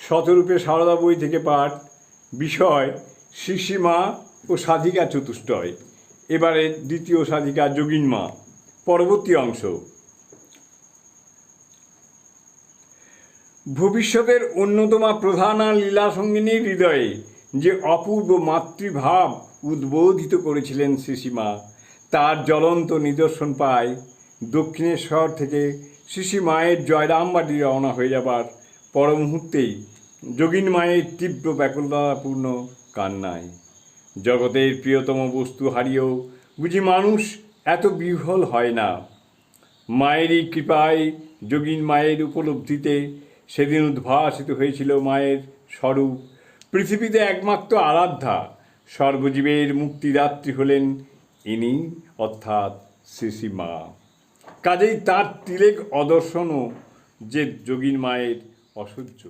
শতরূপে সারদা বই থেকে পাঠ। বিষয় শ্রীশ্রীমা ও সাধিকা চতুষ্টয়। এবারে দ্বিতীয় সাধিকা যোগিনমা। পরবর্তী অংশ। ভবিষ্যতের অন্যতমা প্রধানা লীলাসঙ্গিনীর হৃদয়ে যে অপূর্ব মাতৃভাব উদ্বোধিত করেছিলেন শ্রীশ্রীমা, তার জ্বলন্ত নিদর্শন পায় দক্ষিণেশ্বর থেকে শ্রীশ্রীমায়ের জয়রামবাটি রওনা হয়ে যাবার পর মুহূর্তেই যোগিন মায়ের তীব্র ব্যাকুলতাপূর্ণ কান্নায়। জগতের প্রিয়তম বস্তু হারিয়েও বুঝি মানুষ এত বিহ্বল হয় না। মায়েরই কৃপায় যোগিন মায়ের উপলব্ধিতে সেদিন উদ্ভাসিত হয়েছিল মায়ের স্বরূপ। পৃথিবীতে একমাত্র আরাধ্যা, সর্বজীবের মুক্তিদাত্রী হলেন ইনি, অর্থাৎ শ্রীশ্রীমা। কাজেই তাঁর তিলেক অদর্শনও যে যোগিন মায়ের অসহ্য।